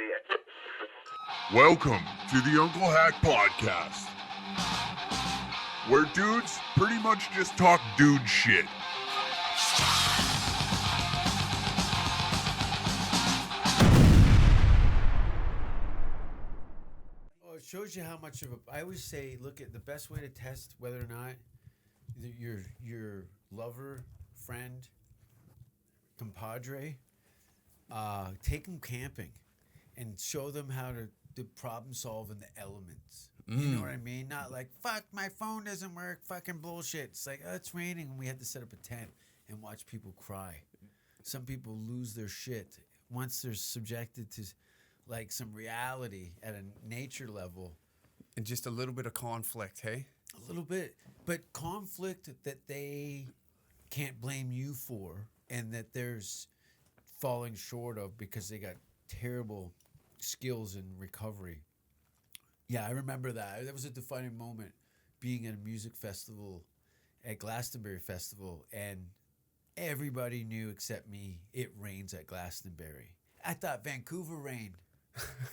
it. Welcome to the Uncle Hack Podcast, where dudes pretty much just talk dude shit. Well, it shows you how much of a... I always say, look at the best way to test whether or not your lover, friend, compadre, take them camping and show them how to problem solve in the elements. You know what I mean? Not like, fuck, my phone doesn't work, fucking bullshit. It's like, oh, it's raining and we had to set up a tent and watch people cry. Some people lose their shit once they're subjected to like some reality at a nature level. And just a little bit of conflict, hey? A little bit. But conflict that they can't blame you for and that there's falling short of because they got terrible skills in recovery. Yeah, I remember that. That was a defining moment being at a music festival at Glastonbury Festival, and everybody knew except me it rains at Glastonbury. I thought Vancouver rained.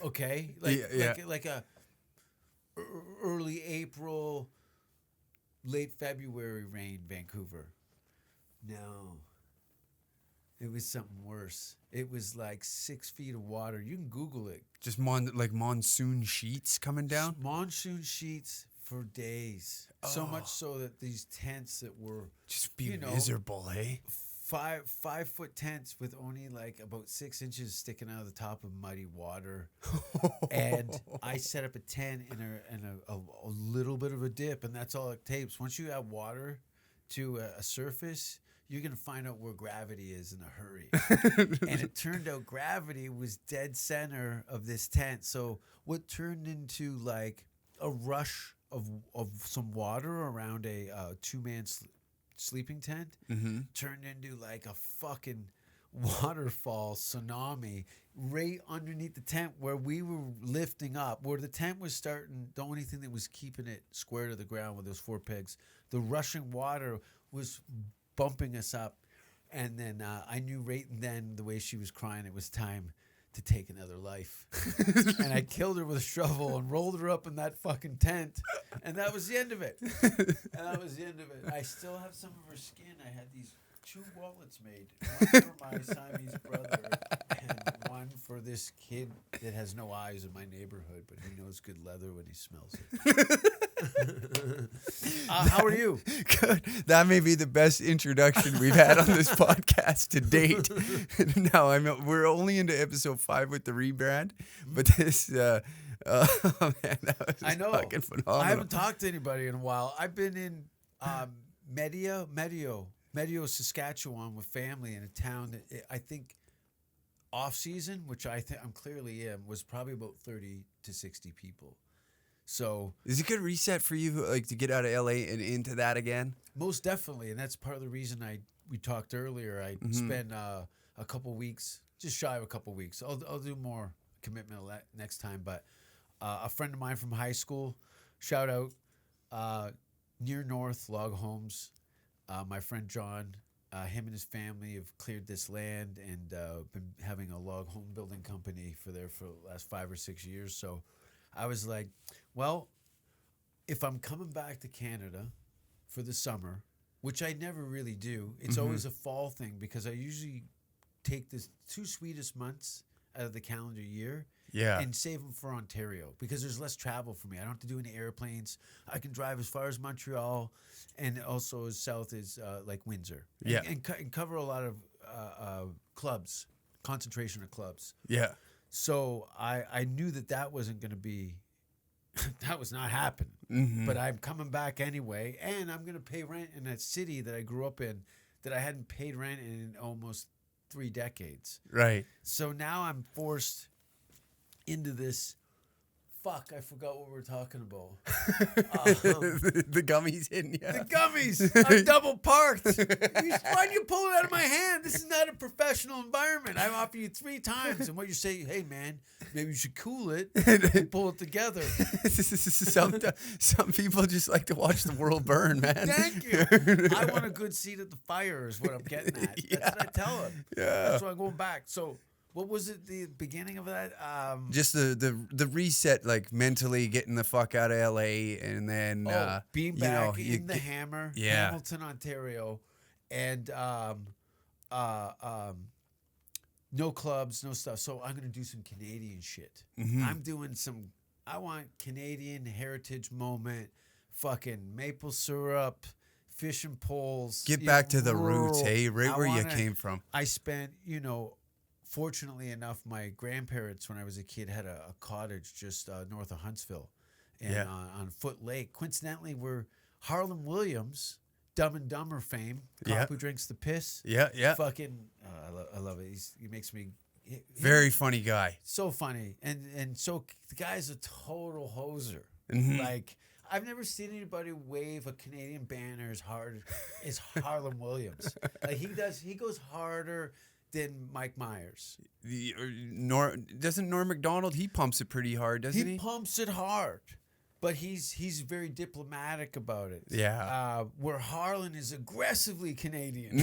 Okay? Like a early April, late February rain, Vancouver. No. It was something worse. It was like 6 feet of water. You can Google it. Just monsoon sheets coming down? Monsoon sheets for days. Oh. So much so that these tents that were... Just be miserable, hey? 5-foot tents with only like about 6 inches sticking out of the top of muddy water. And I set up a tent in a little bit of a dip, and that's all it takes. Once you add water to a surface, you're going to find out where gravity is in a hurry. And it turned out gravity was dead center of this tent. So what turned into like a rush of some water around a two-man sleeping tent turned into like a fucking waterfall tsunami right underneath the tent where we were lifting up, where the tent was starting. The only thing that was keeping it square to the ground with those 4 pegs, the rushing water was bumping us up. And then I knew right then, the way she was crying, it was time to take another life. And I killed her with a shovel and rolled her up in that fucking tent. And that was the end of it. I still have some of her skin. I had these 2 wallets made. One for my Siamese brother and one for this kid that has no eyes in my neighborhood, but he knows good leather when he smells it. How are you? Good. That may be the best introduction we've had on this podcast to date. No, we're only into episode 5 with the rebrand, but this, man, that was fucking phenomenal. I haven't talked to anybody in a while. I've been in Medio, Saskatchewan with family in a town that I think off season, which I'm clearly am, was probably about 30 to 60 people. So is it a good reset for you, like to get out of LA and into that again? Most definitely, and that's part of the reason we talked earlier. I spent a couple weeks, just shy of a couple weeks. I'll do more commitment next time. But a friend of mine from high school, shout out, near North Log Homes. My friend John, him and his family have cleared this land and been having a log home building company for the last 5 or 6 years. So I was like, well, if I'm coming back to Canada for the summer, which I never really do, it's always a fall thing because I usually take the 2 sweetest months out of the calendar year and save them for Ontario because there's less travel for me. I don't have to do any airplanes. I can drive as far as Montreal and also as south as like Windsor and cover a lot of clubs, concentration of clubs. Yeah. So I knew that wasn't going to be, that was not happening. But I'm coming back anyway, and I'm going to pay rent in a city that I grew up in that I hadn't paid rent in almost 3 decades. Right. So now I'm forced into this. Fuck, I forgot what we were talking about. The gummies hitting you. The gummies. I'm double parked. Why do you pull it out of my hand? This is not a professional environment. I've offered you 3 times. And what you say, hey, man, maybe you should cool it and pull it together. Some people just like to watch the world burn, man. Thank you. I want a good seat at the fire is what I'm getting at. That's what I tell them. Yeah. That's why I'm going back. So What was it? The beginning of that? Just the reset, like mentally getting the fuck out of LA, and then being you back know, in the Hammer, yeah. Hamilton, Ontario, and no clubs, no stuff. So I'm gonna do some Canadian shit. Mhm. I'm doing some. I want Canadian heritage moment, fucking maple syrup, fishing poles. Get you back know, to the roots, rural. hey, right I where you wanna- came from. I spent, fortunately enough, my grandparents, when I was a kid, had a cottage just north of Huntsville, and Yeah. on Foot Lake. Coincidentally, where Harlan Williams, Dumb and Dumber fame, cop Yeah. who drinks the piss. Yeah. Fucking, I love it. He makes me Very funny guy. so funny, and so the guy's a total hoser. Mhm. Like, I've never seen anybody wave a Canadian banner as hard as Harlan Williams. Like he goes harder than Mike Myers. Doesn't Norm Macdonald? He pumps it pretty hard, doesn't he? He pumps it hard, but he's very diplomatic about it. Yeah. Where Harlan is aggressively Canadian.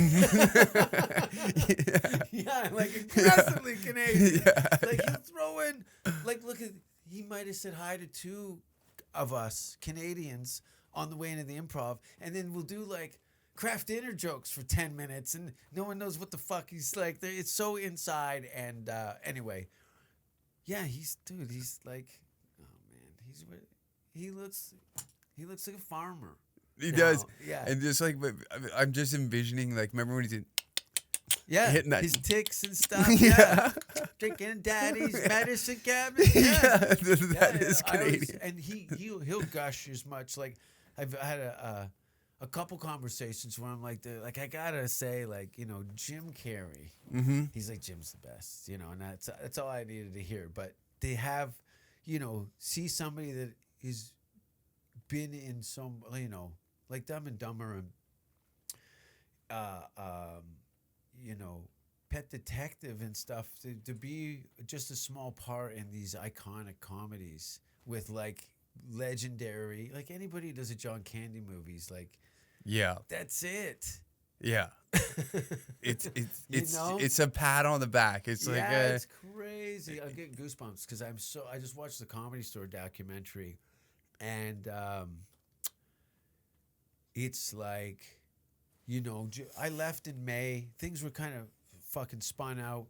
Yeah, like aggressively Canadian. Yeah, Like he'll throw in, like look at, he might have said hi to two of us Canadians on the way into the improv, and then we'll do like craft dinner jokes for 10 minutes, and no one knows what the fuck he's like. It's so inside, and anyway, yeah, he's like, oh man, he looks like a farmer. He now. does. Yeah. And just like, but I'm just envisioning, like, remember when he did, Yeah, hitting that- his ticks and stuff. Yeah. Yeah, drinking daddy's medicine cabinet. yeah, Yeah, that is I always- Canadian. and he'll gush as much. Like I've had a couple conversations where I'm like, I gotta say, like, Jim Carrey. Mm-hmm. He's like, Jim's the best, and that's all I needed to hear. But they have, see somebody that is been in some, like Dumb and Dumber and Pet Detective and stuff, to be just a small part in these iconic comedies with like legendary, like anybody who does a John Candy movies, like Yeah, that's it. yeah. It's You know? it's a pat on the back. It's like It's crazy. I'm getting goosebumps because I just watched the Comedy Store documentary, and it's like, I left in May. Things were kind of fucking spun out.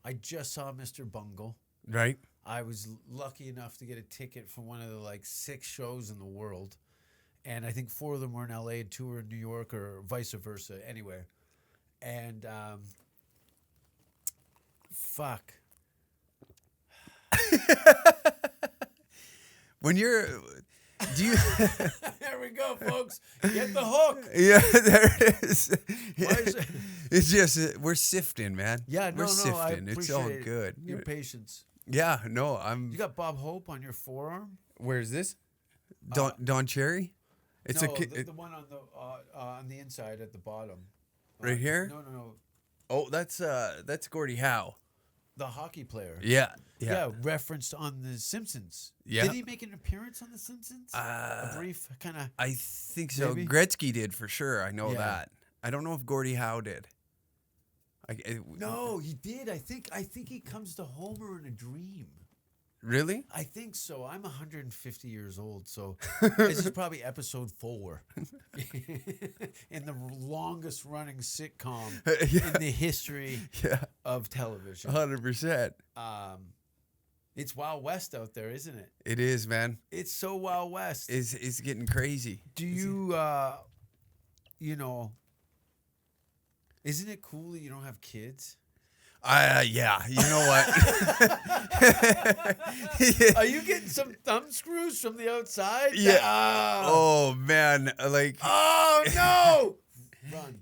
I just saw Mr. Bungle. right. I was lucky enough to get a ticket for one of the like 6 shows in the world, and I think 4 of them were in LA and 2 were in New York, or vice versa. Anyway, and fuck. When you're, do you? There we go, folks. Get the hook. Yeah, there it is. Why is it- It's just we're sifting, man. Yeah, we're I sifting. It's all appreciate good. your patience. Yeah, no, I'm. You got Bob Hope on your forearm? Where's this? Don Cherry. It's no, a the one on the inside at the bottom. Right here? No. Oh, that's Gordie Howe. The hockey player. Yeah. Referenced on The Simpsons. Yeah. Did he make an appearance on The Simpsons? A brief kind of. I think so. Maybe? Gretzky did for sure. I know Yeah. that. I don't know if Gordie Howe did. No, he did. I think he comes to Homer in a dream. Really? I think so. I'm 150 years old, so this is probably episode 4 in the longest running sitcom in the history Yeah. of television. 100%. It's Wild West out there, isn't it? It is, man. It's so Wild West. It's getting crazy. Do you, isn't it cool that you don't have kids? Yeah. You know what? Are you getting some thumb screws from the outside? Yeah. Ah. Oh man, like Oh no! Run.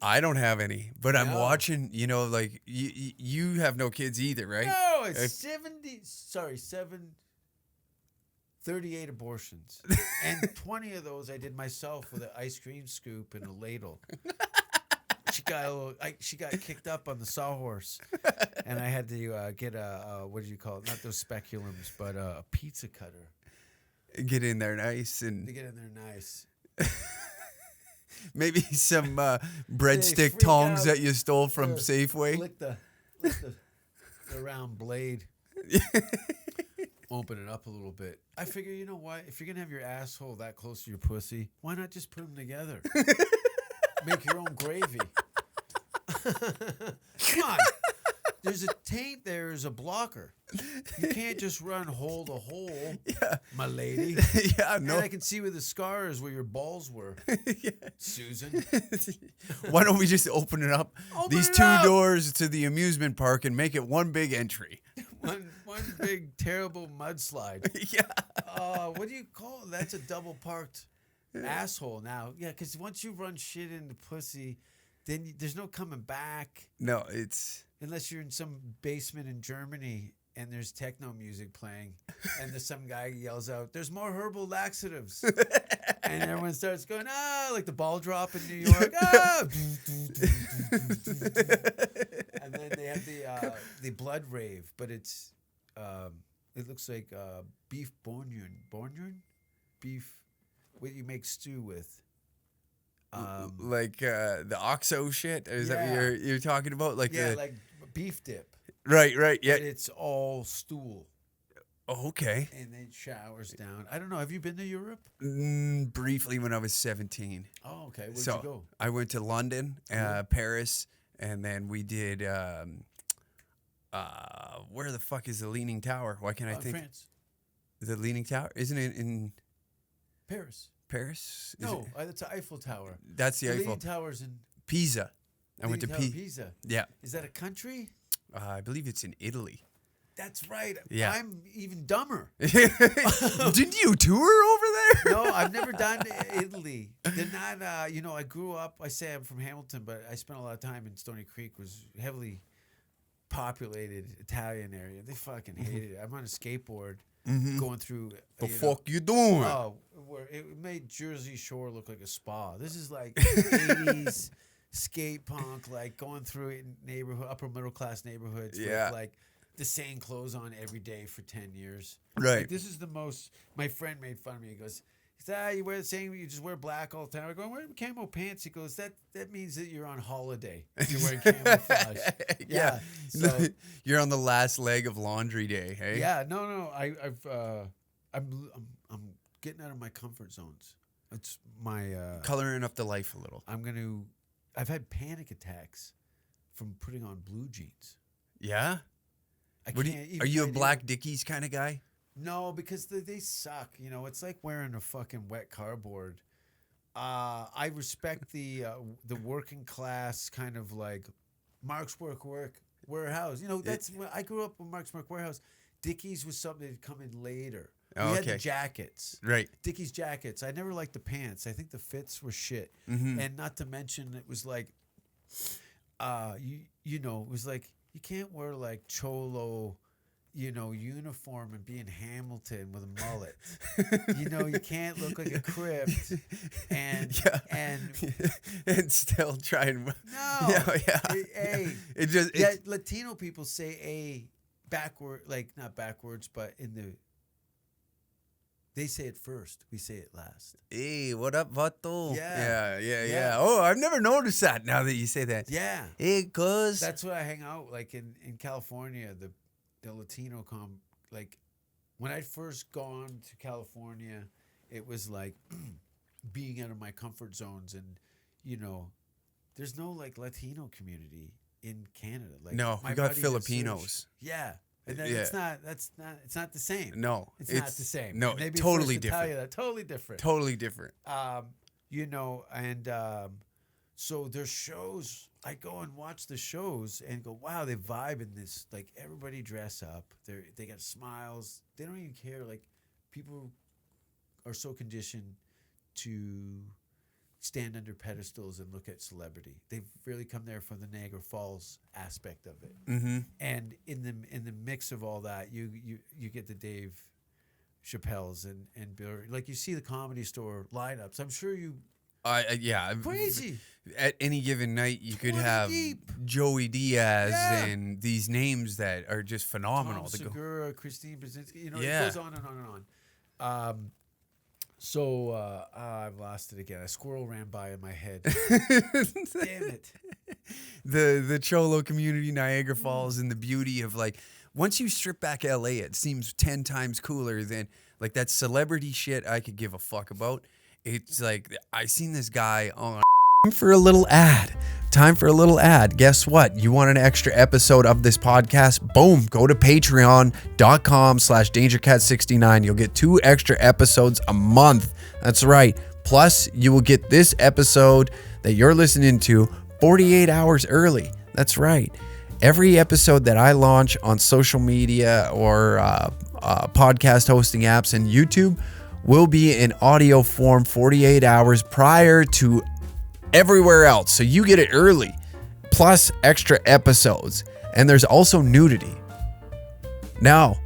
I don't have any, but I'm No. watching. Like you have no kids either, right? No, it's 38 abortions. And 20 of those I did myself with an ice cream scoop and a ladle. She got kicked up on the sawhorse, and I had to get a what do you call it? Not those speculums, but a pizza cutter Get in there nice and to get in there nice. maybe some breadstick freak tongs out. that you stole from Safeway. Lick the the round blade. Open it up a little bit. I figure, you know what? If you're going to have your asshole that close to your pussy, why not just put them together? Make your own gravy. Come on. There's a taint there, there's a blocker. You can't just run hole to hole, my lady. Yeah, no. And I can see where the scar is where your balls were, Susan. Why don't we just open it up? These two doors to the amusement park and make it one big entry. One big terrible mudslide. Yeah. What do you call it? That's a double parked asshole now. Yeah, because once you run shit into pussy, then there's no coming back. No, it's... Unless you're in some basement in Germany and there's techno music playing and there's some guy yells out, "There's more herbal laxatives." And everyone starts going, like the ball drop in New York. And then they have the blood rave, but it's it looks like beef bourguignon, beef what you make stew with. Like the OXO shit? Is that what you're talking about? Like like beef dip. Right, yeah. But it's all stool. Oh, okay. And then showers down. I don't know. Have you been to Europe? Briefly when I was 17. Oh, okay. Where'd So you go? I went to London, Paris, and then we did where the fuck is the Leaning Tower? Why can't I think? France. The Leaning Tower? Isn't it in Paris. Paris? No, that's the Eiffel Tower. That's the Eiffel. Leaning Tower's in Pisa. I went to Pisa. Yeah. Is that a country? I believe it's in Italy. That's right. Yeah. I'm even dumber. Didn't you tour over there? No, I've never done Italy. They're not, I grew up, I say I'm from Hamilton, but I spent a lot of time in Stony Creek, was heavily populated Italian area. They fucking hated it. I'm on a skateboard going through. The fuck you doing? Oh, where it made Jersey Shore look like a spa. This is like 80s skate punk, like going through it in neighborhood, upper middle class neighborhoods with like the same clothes on every day for 10 years. Right. Like, this is the most, my friend made fun of me. He goes, you wear the same, you just wear black all the time. I go, I'm wearing camo pants. He goes, that means that you're on holiday. You're wearing camouflage. Yeah. So you're on the last leg of laundry day, hey? yeah, no. I'm getting out of my comfort zones. It's my Coloring up the life a little. I've had panic attacks from putting on blue jeans. Yeah? Are you a Black Dickies kind of guy? No, because they suck. It's like wearing a fucking wet cardboard. I respect the working class kind of like Marc's Work Warehouse. That's when I grew up with Marc's Work Warehouse. Dickies was something that come in later. We had the jackets. Right. Dickies jackets. I never liked the pants. I think the fits were shit. And not to mention it was like it was like you can't wear like cholo uniform and be in Hamilton with a mullet. You can't look like a crypt and still try and no. Latino people say a backward, like not backwards, but they say it first. We say it last. Hey, what up, vato? Yeah. Oh, I've never noticed that now that you say that. Yeah. Hey, cuz. That's what I hang out like in California, the Latino like when I'd first gone to California, it was like being out of my comfort zones and there's no like Latino community in Canada. Like no, we got Filipinos. Yeah. And then it's not the same. No. It's not the same. No, maybe totally different. Tell you that. Totally different. Totally different. So there's shows. I go and watch the shows and go, wow, they vibe in this. Like everybody dress up. They got smiles. They don't even care. Like people are so conditioned to stand under pedestals and look at celebrity. They've really come there for the Niagara Falls aspect of it. Mm-hmm. And in the mix of all that, you get the Dave Chappelle's and Bill. Like you see the Comedy Store lineups. I'm sure you. Crazy. At any given night, you could have Joey Diaz and these names that are just phenomenal. Tom Segura, Christine Brzezinski. It goes on and on and on. So I've lost it again. A squirrel ran by in my head. Damn it. the Cholo community, Niagara Falls, and the beauty of like once you strip back LA, it seems 10 times cooler than like that celebrity shit I could give a fuck about. It's like I seen this guy on time for a little ad. Time for a little ad. Guess what? You want an extra episode of this podcast? Boom. Go to patreon.com/dangercat69. You'll get 2 extra episodes a month. That's right. Plus, you will get this episode that you're listening to 48 hours early. That's right. Every episode that I launch on social media or podcast hosting apps and YouTube will be in audio form 48 hours prior to everywhere else. So you get it early, plus extra episodes. And there's also nudity. Now,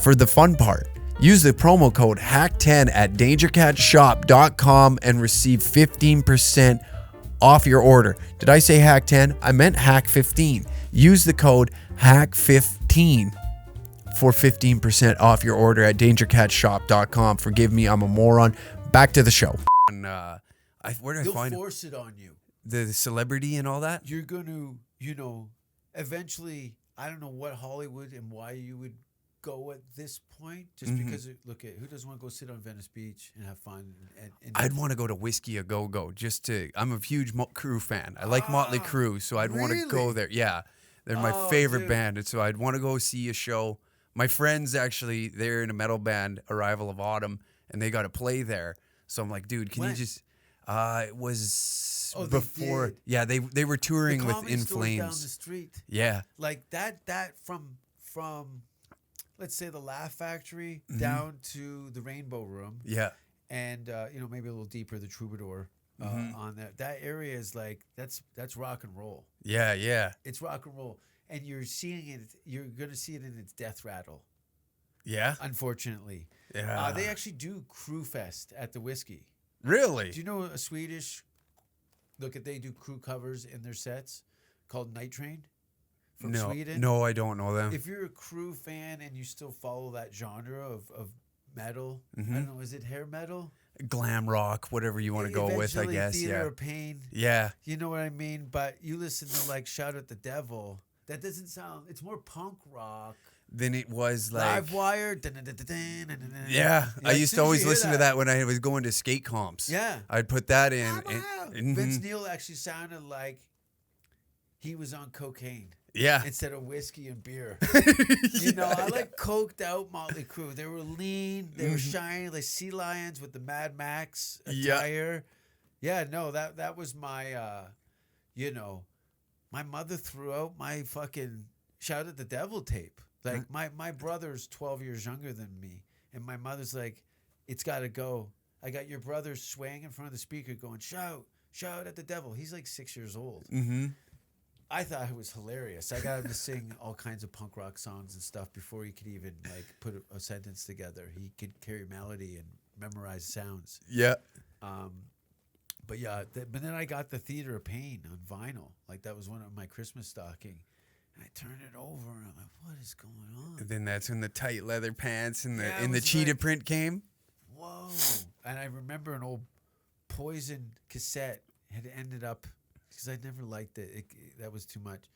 for the fun part, use the promo code HACK10 at dangercatshop.com and receive 15% off your order. Did I say HACK10? I meant HACK15. Use the code HACK15 for 15% off your order at dangercatshop.com. Forgive me, I'm a moron. Back to the show. And, where do I find They'll force it on you. the celebrity and all that? You're going to, eventually, I don't know what Hollywood and why you would go at this point, just because, look at who doesn't want to go sit on Venice Beach and have fun? And I'd want to go to Whiskey A GoGo I'm a huge Crew fan. I like Motley Crue, so I'd want to go there. Yeah, they're my favorite band, and so I'd want to go see a show. My friends actually, they're in a metal band, Arrival of Autumn, and they got to play there. So I'm like, dude, can you just? It was before. Yeah, they were touring with In Flames down the street. Yeah, like that from let's say the Laugh Factory down to the Rainbow Room. Yeah, and maybe a little deeper the Troubadour on that area is like that's rock and roll. Yeah, it's rock and roll, and you're seeing it. You're gonna see it in its death rattle. Yeah, unfortunately. Yeah, they actually do Crew Fest at the Whiskey. Really? Do you know a Swedish? They do crew covers in their sets called Night Train from Sweden. No, I don't know them. If you're a Crew fan and you still follow that genre of metal, I don't know, is it hair metal? Glam rock, whatever you want to go with, I guess. Theater of Pain. Yeah. You know what I mean? But you listen to like Shout at the Devil. That doesn't sound. It's more punk rock. Then it was like Live Wire. Yeah, I used to always listen to that when I was going to skate comps. Yeah, I'd put that in. Vince Neil actually sounded like he was on cocaine. Yeah, instead of whiskey and beer. I like coked out Motley Crue. They were lean. They were shiny like sea lions with the Mad Max attire. Yeah, no, that was my. My mother threw out my fucking Shout at the Devil tape. Like, my brother's 12 years younger than me, and my mother's like, it's got to go. I got your brother swaying in front of the speaker going, shout at the devil. He's like 6 years old. Mm-hmm. I thought it was hilarious. I got him to sing all kinds of punk rock songs and stuff before he could even, like, put a sentence together. He could carry melody and memorize sounds. Yeah. But then I got the Theater of Pain on vinyl. Like, that was one of my Christmas stocking. And I turned it over, and I'm like, what is going on? And then that's when the tight leather pants and the cheetah print came. Whoa. And I remember an old Poison cassette had ended up, because I never liked it. That was too much.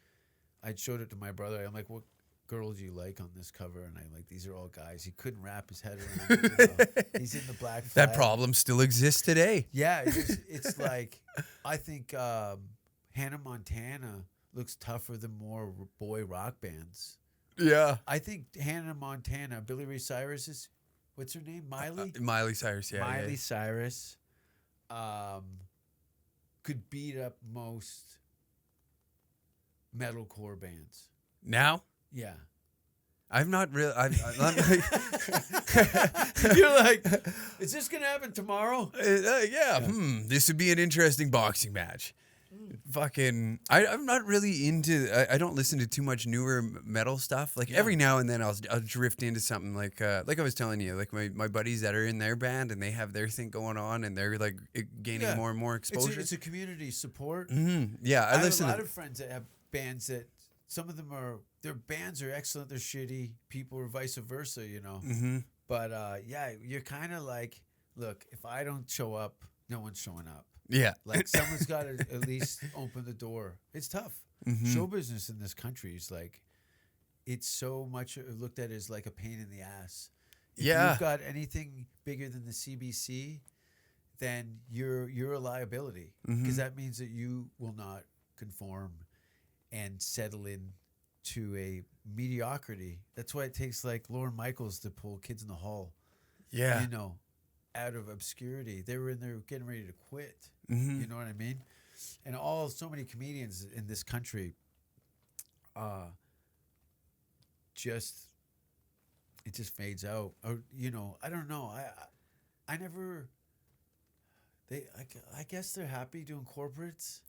I showed it to my brother. I'm like, what girl do you like on this cover? And I'm like, these are all guys. He couldn't wrap his head around it. He's in the black flag. That problem still exists today. Yeah. It's like, I think Hannah Montana looks tougher than more boy rock bands. Yeah. I think Hannah Montana, Billy Ray Cyrus's, what's her name? Miley? Miley Cyrus, yeah. Miley Cyrus could beat up most metalcore bands. Now? Yeah. I'm not really. You're like, is this going to happen tomorrow? Yeah. This would be an interesting boxing match. Fucking, I'm not really into. I don't listen to too much newer metal stuff. Like every now and then, I'll drift into something like I was telling you, like my buddies that are in their band and they have their thing going on and they're like gaining more and more exposure. It's a community support. Mm-hmm. Yeah, I listen. have a lot of friends that have bands that some of them their bands are excellent, they're shitty people, or vice versa, you know. Mm-hmm. But you're kind of like, look, if I don't show up, no one's showing up. Yeah. Like someone's got to at least open the door. It's tough. Show business in this country is like, it's so much looked at as like a pain in the ass. If you've got anything bigger than the CBC, then you're a liability, because that means that you will not conform and settle in to a mediocrity. That's why it takes like Lorne Michaels to pull Kids in the Hall. Yeah. You know, out of obscurity. They were in there getting ready to quit. Mm-hmm. You know what I mean? And so many comedians in this country, it just fades out. Or, you know, I don't know. I never. I guess they're happy doing corporates.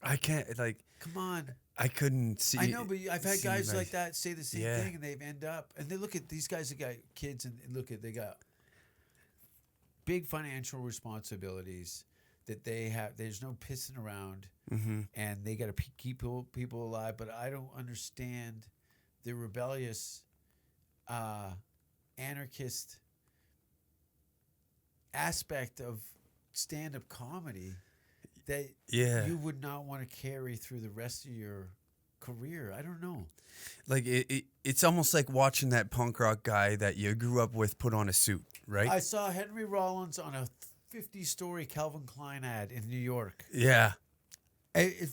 I can't, like. Come on. I couldn't see. I know, but I've had guys like that say the same Yeah. thing, and they've end up, and they look at these guys that got kids, and they got big financial responsibilities that they have. There's no pissing around, and they got to keep people alive. But I don't understand the rebellious, anarchist aspect of stand-up comedy that you would not want to carry through the rest of your career. I don't know. Like it's almost like watching that punk rock guy that you grew up with put on a suit, right? I saw Henry Rollins on a 50-story Calvin Klein ad in New York. Yeah. It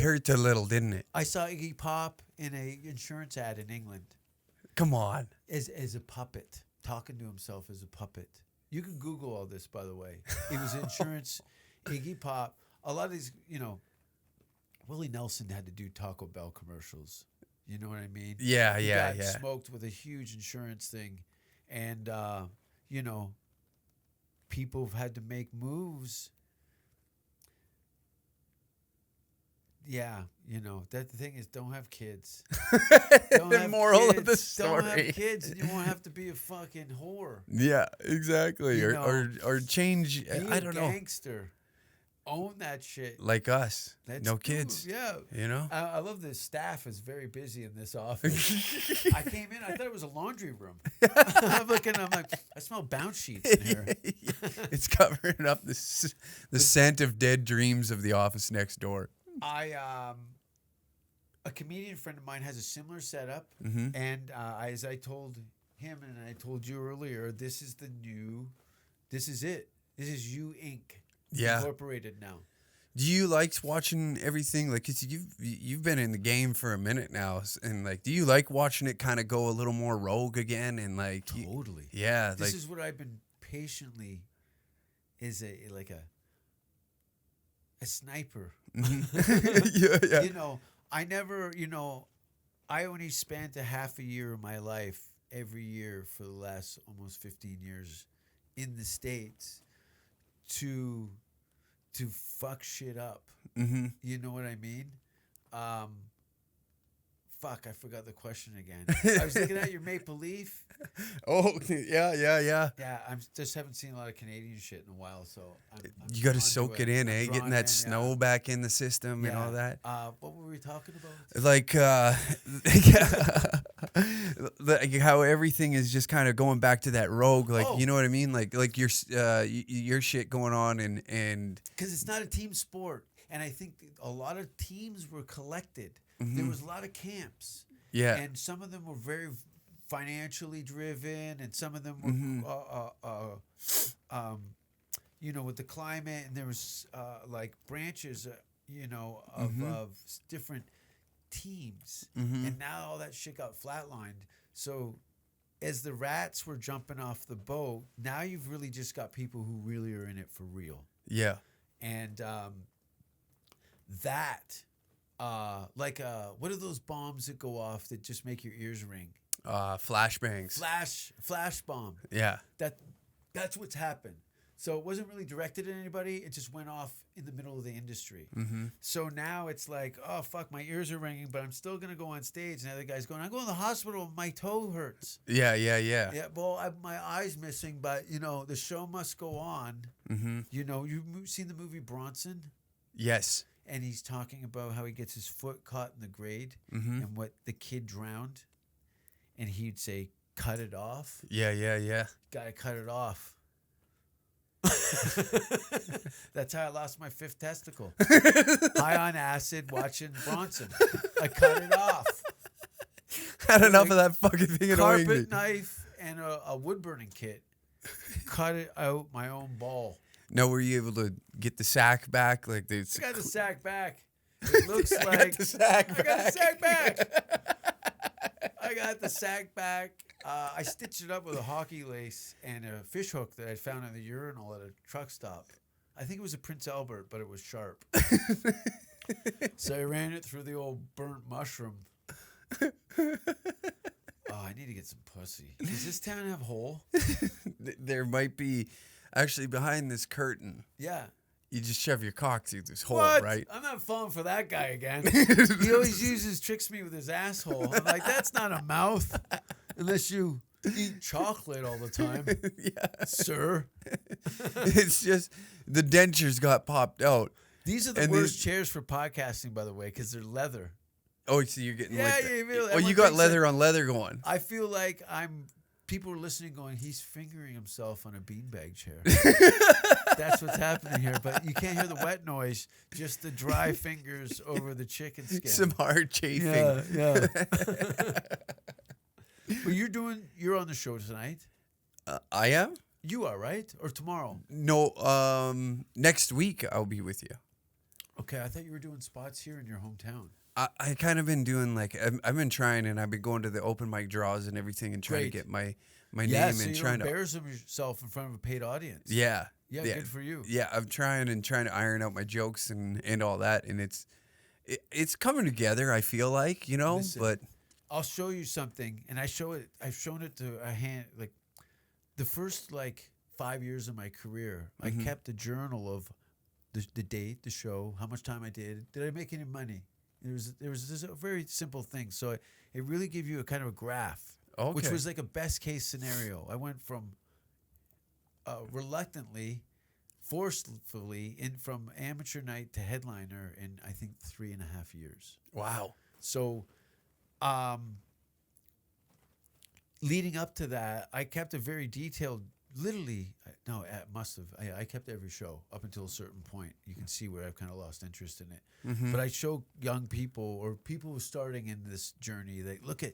hurt a little, didn't it? I saw Iggy Pop in a insurance ad in England. Come on. As a puppet, talking to himself as a puppet. You can Google all this, by the way. It was insurance, Iggy Pop. A lot of these, you know, Willie Nelson had to do Taco Bell commercials. You know what I mean? Yeah, He yeah, got yeah. smoked with a huge insurance thing. And, you know, people have had to make moves. Yeah, you know, that the thing is, don't have kids. Don't The have moral kids. of the story. Don't have kids, and you won't have to be a fucking whore. Yeah, exactly. You Or change. Be I don't know. gangster. Own that shit. Like us. That's no cool. kids. Yeah. You know? I love the staff is very busy in this office. I came in, I thought it was a laundry room. I'm looking, I'm like, I smell bounce sheets in here. It's covering up the scent of dead dreams of the office next door. A comedian friend of mine has a similar setup, and as I told him and I told you earlier, this is it. This is You Inc. Yeah. Incorporated now. Do you like watching everything? Like, 'cause you've been in the game for a minute now, and like, do you like watching it kind of go a little more rogue again? And like, Totally. This is what I've been patiently is a sniper. yeah. You know, I only spent a half a year of my life every year for the last almost 15 years in the States to fuck shit up. You know what I mean? Fuck, I forgot the question again. I was looking at your Maple Leaf. Oh, yeah. Yeah, I just haven't seen a lot of Canadian shit in a while, so You got to soak it in, eh? Getting that snow back in the system and all that. What were we talking about? Like, like how everything is just kind of going back to that rogue. Like, you know what I mean? Like your shit going on and because it's not a team sport, and I think a lot of teams were collected. There was a lot of camps. Yeah. And some of them were very financially driven, and some of them were, you know, with the climate, and there was like branches, you know, of different teams. And now all that shit got flatlined. So as the rats were jumping off the boat, now you've really just got people who really are in it for real. Yeah. And that... like what are those bombs that go off that just make your ears ring? Flashbangs. Flash bomb. Yeah. That's what's happened. So it wasn't really directed at anybody. It just went off in the middle of the industry. So now it's like, oh fuck, my ears are ringing, but I'm still gonna go on stage. And the other guy's going, I'm going to the hospital. My toe hurts. Yeah. Well, my eye's missing, but you know the show must go on. You know, you've seen the movie Bronson? Yes. And he's talking about how he gets his foot caught in the grade and what the kid drowned. And he'd say, cut it off. Yeah. Gotta cut it off. That's how I lost my 5th testicle. High on acid, watching Bronson. I cut it off. Had enough of that fucking thing annoying me. Carpet knife and a wood burning kit. Cut it out my own ball. Now, were you able to get the sack back? Like I got the sack back. It looks like I got the sack back. I stitched it up with a hockey lace and a fish hook that I found in the urinal at a truck stop. I think it was a Prince Albert, but it was sharp. So I ran it through the old burnt mushroom. Oh, I need to get some pussy. Does this town have hole? There might be, actually, behind this curtain. Yeah. You just shove your cock through this hole, What? right? I'm not falling for that guy again. He always tricks me with his asshole. I'm like, that's not a mouth. Unless you eat chocolate all the time. Yeah. Sir. It's just the dentures got popped out. These are the worst chairs for podcasting, by the way, because they're leather. Oh, so you're getting Yeah, like yeah. oh, you got leather on leather going. I feel like people are listening going, he's fingering himself on a beanbag chair. That's what's happening here. But you can't hear the wet noise, just the dry fingers over the chicken skin. Some hard chafing. Yeah. Well, you're on the show tonight. I am? You are, right? Or tomorrow? No, next week I'll be with you. Okay, I thought you were doing spots here in your hometown. I kind of been doing like I've been trying, and I've been going to the open mic draws and everything, and trying to get my name so and you trying don't to embarrass yourself in front of a paid audience. Yeah, good for you. Yeah, I'm trying to iron out my jokes and all that, and it's coming together. I feel like, Listen, but I'll show you something, and I've shown it to a hand. Like the first 5 years of my career, I kept a journal of the date, the show, how much time I did I make any money. There was this a very simple thing. So it really gave you a kind of a graph, which was like a best case scenario. I went from reluctantly, forcefully, from amateur night to headliner in, I think, 3.5 years. Wow. So leading up to that, I kept a very detailed, I kept every show up until a certain point. You can see where I've kind of lost interest in it. Mm-hmm. But I show young people or people who are starting in this journey, they look at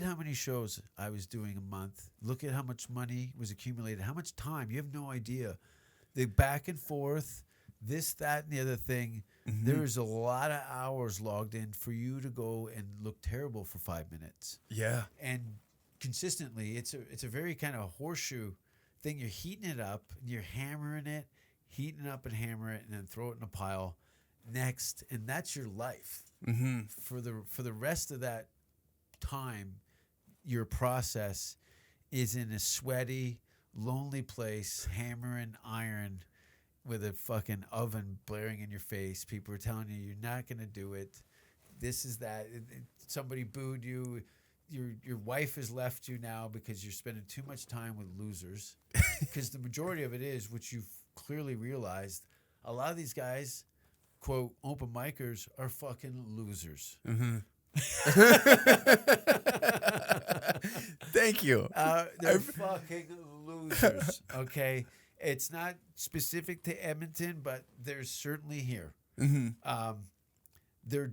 how many shows I was doing a month. Look at how much money was accumulated, how much time. You have no idea. The back and forth, this, that, and the other thing. Mm-hmm. There is a lot of hours logged in for you to go and look terrible for 5 minutes. Yeah. And consistently, it's a very kind of horseshoe thing. You're heating it up, and you're hammering it, heating up and hammer it, and then throw it in a pile next, and that's your life. Mm-hmm. For the rest of that time, your process is in a sweaty, lonely place, hammering iron with a fucking oven blaring in your face. People are telling you you're not going to do it. This is that. Somebody booed you. Your wife has left you now because you're spending too much time with losers. Because the majority of it is, which you've clearly realized, a lot of these guys, quote, open micers, are fucking losers. Mm-hmm. Thank you. They're fucking losers, okay? It's not specific to Edmonton, but they're certainly here. Mm-hmm. They're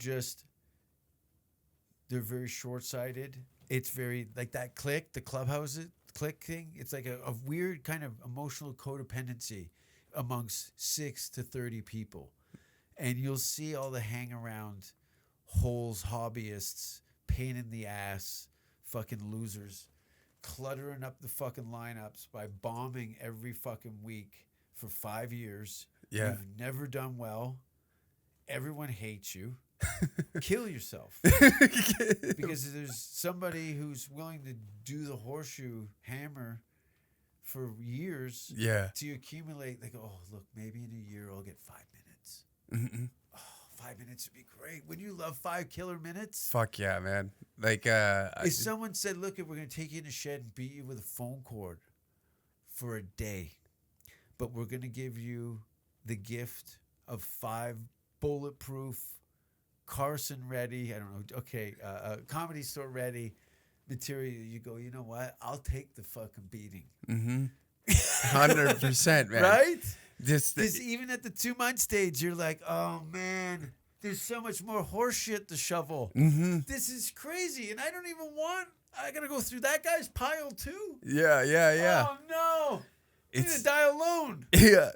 very short-sighted. It's very, like that click, the clubhouse click thing. It's like a weird kind of emotional codependency amongst 6 to 30 people. And you'll see all the hang-around holes, hobbyists, pain in the ass, fucking losers, cluttering up the fucking lineups by bombing every fucking week for 5 years. Yeah. You've never done well. Everyone hates you. Kill yourself. Because there's somebody who's willing to do the horseshoe hammer for years to accumulate, like, oh, look, maybe in a year I'll get 5 minutes. Mm-hmm. Oh, 5 minutes would be great. Wouldn't you love 5 killer minutes? Fuck yeah, man. Like, if someone said, look, we're going to take you in the shed and beat you with a phone cord for a day, but we're going to give you the gift of 5 bulletproof, Carson ready, I don't know, okay, Comedy Store ready material, you go, you know what? I'll take the fucking beating. Mm-hmm. 100%, man. Right? Just Because even at the 2 month stage, you're like, oh man, there's so much more horse shit to shovel. Mm-hmm. This is crazy, and I don't even want. I gotta go through that guy's pile too. Yeah. Oh no! I'm It's- gonna die alone. Yeah.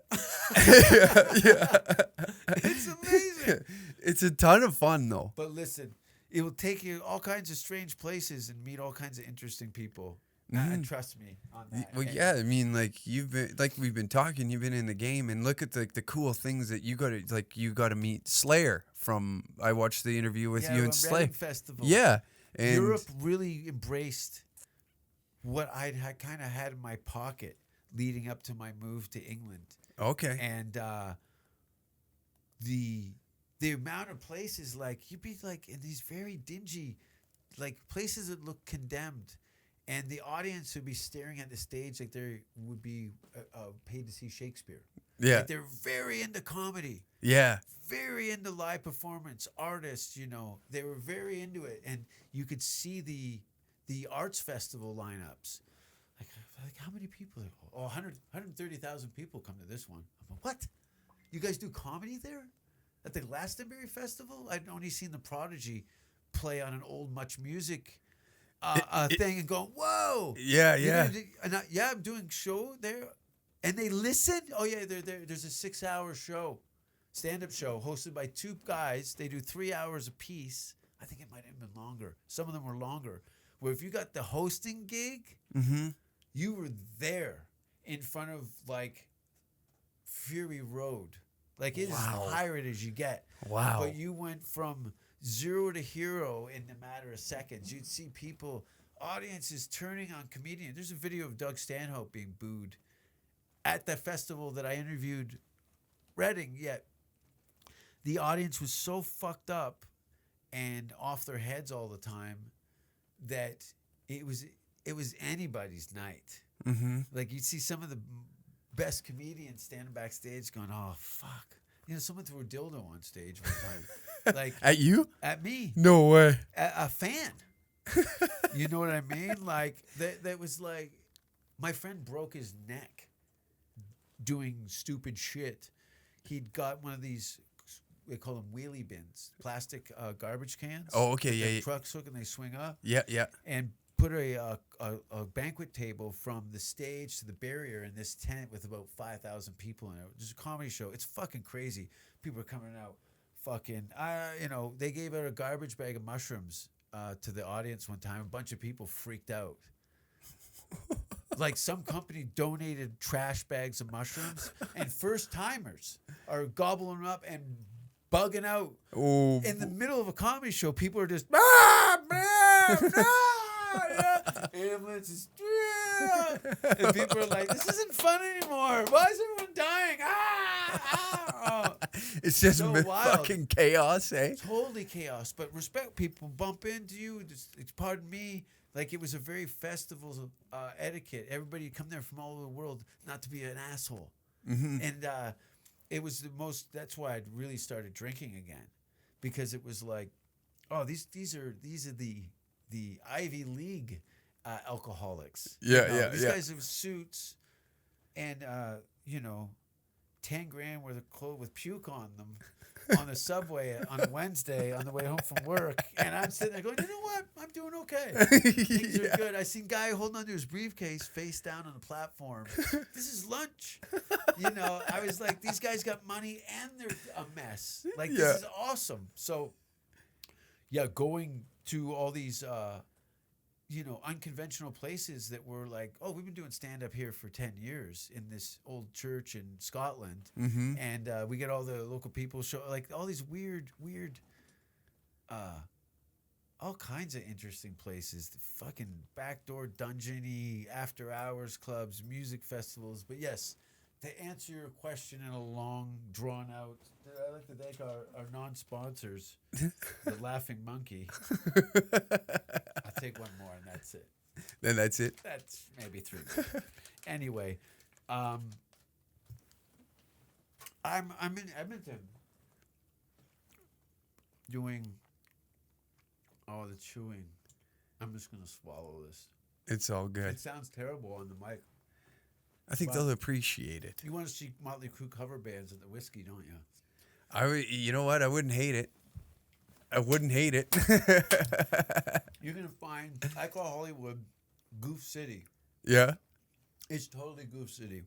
yeah. It's amazing. It's a ton of fun, though. But listen, it will take you all kinds of strange places and meet all kinds of interesting people. And trust me on that. Well, And- yeah, I mean, like we've been talking. You've been in the game, and look at the cool things that you got to meet Slayer from. I watched the interview with you on and Slayer. Reading Festival. Yeah, and Europe really embraced what I'd kind of had in my pocket leading up to my move to England. Okay. And the amount of places, like, you'd be like in these very dingy, like, places that look condemned, and the audience would be staring at the stage like they would be paid to see Shakespeare. Yeah. Like, they're very into comedy, Yeah. very into live performance, artists, you know, they were very into it. And you could see the arts festival lineups. Like how many people? Oh, 130,000 people come to this one. I'm like, what? You guys do comedy there? At the Glastonbury Festival? I'd only seen the Prodigy play on an old Much Music thing and going, whoa. Yeah. I'm doing show there. And they listen? Oh, yeah, there's a 6-hour show, stand-up show, hosted by 2 guys. They do 3 hours apiece. I think it might have been longer. Some of them were longer. Where if you got the hosting gig, you were there in front of, like, Fury Road. Like, it is as pirate as you get. Wow. But you went from zero to hero in a matter of seconds. You'd see people, audiences turning on comedians. There's a video of Doug Stanhope being booed at the festival that I interviewed Reading. Yet the audience was so fucked up and off their heads all the time that it was anybody's night. Like, you'd see some of the best comedians standing backstage going, oh, fuck. You know, someone threw a dildo on stage one time. Like, At you? at me. No way. A fan. You know what I mean? Like, that was like, my friend broke his neck doing stupid shit. He'd got one of these, they call them wheelie bins, plastic garbage cans. Oh, okay, that yeah. trucks hook and they swing up. Yeah. And put a banquet table from the stage to the barrier in this tent with about 5,000 people in it. It was a comedy show. It's fucking crazy. People are coming out fucking, they gave out a garbage bag of mushrooms to the audience one time. A bunch of people freaked out. Like, some company donated trash bags of mushrooms, and first timers are gobbling them up and bugging out. Oh. In the middle of a comedy show, people are just, ambulances, and people are like, this isn't fun anymore. Why is everyone dying? It's just So wild. fucking chaos, eh? Totally chaos. But respect, people bump into you. It's pardon me. Like, it was a very festival etiquette. Everybody come there from all over the world not to be an asshole. And it was the most. That's why I really started drinking again, because it was like, oh, these are the Ivy League alcoholics. Yeah. These guys have suits and 10 grand worth of clothes with puke on them on the subway on a Wednesday on the way home from work, and I'm sitting there going, you know what? I'm doing okay. Things are good. I seen a guy holding onto his briefcase face down on the platform. This is lunch. I was like, these guys got money and they're a mess. Like, this is awesome. So, yeah, going to all these unconventional places that were like, oh, we've been doing stand-up here for 10 years in this old church in Scotland. And we get all the local people show, like, all these weird, all kinds of interesting places, the fucking backdoor dungeon-y, after-hours clubs, music festivals. But yes, to answer your question in a long, drawn-out, I like to thank our non-sponsors, the Laughing Monkey. I'll take one more, and that's it. Then that's it. That's maybe 3. Anyway, I'm in Edmonton doing all the chewing. I'm just gonna swallow this. It's all good. It sounds terrible on the mic. I think they'll appreciate it. You want to see Motley Crue cover bands at the Whiskey, don't you? You know what? I wouldn't hate it. I wouldn't hate it. You're going to find, I call Hollywood Goof City. Yeah. It's totally Goof City.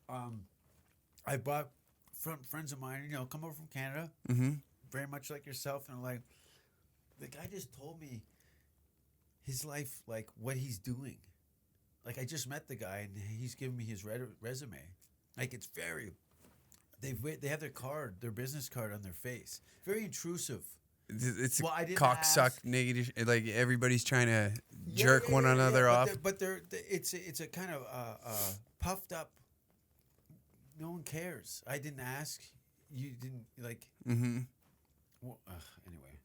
I bought from friends of mine, come over from Canada, very much like yourself, and like, the guy just told me his life, like what he's doing. Like I just met the guy, and he's giving me his resume. Like it's very, they have their business card on their face. Very intrusive. It's Well, I didn't cocksuck ask. negative. Like everybody's trying to jerk one another off. But it's a kind of puffed up. No one cares. I didn't ask. You didn't like. Mm-hmm. Well, anyway.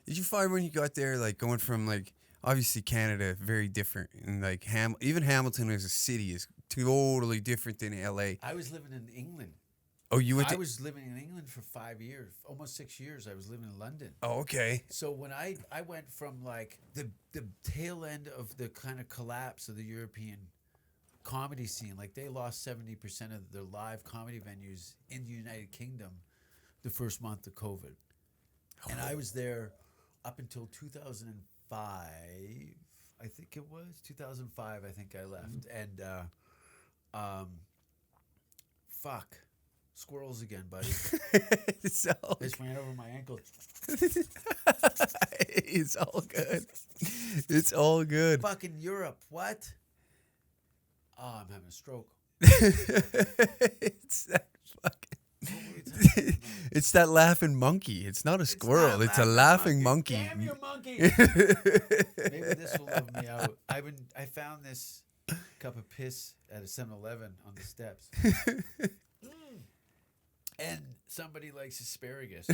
Did you find when you got there, like going from like obviously Canada, very different, and like even Hamilton as a city is totally different than L.A. I was living in England. Oh, you went? I was living in England for 5 years, almost 6 years. I was living in London. Oh, okay. So when I went from like the tail end of the kind of collapse of the European comedy scene, like they lost 70% of their live comedy venues in the United Kingdom the first month of COVID. And I was there up until 2005, I think it was 2005. I think I left, and fuck, squirrels again, buddy. So They just ran over my ankle. it's all good. It's all good. Fucking Europe, what? Oh, I'm having a stroke. It's that fucking. It's that laughing monkey. It's not a squirrel. It's a laughing monkey. Damn you, monkey! Maybe this will live me out. I found this cup of piss at a 7-Eleven on the steps. And somebody likes asparagus.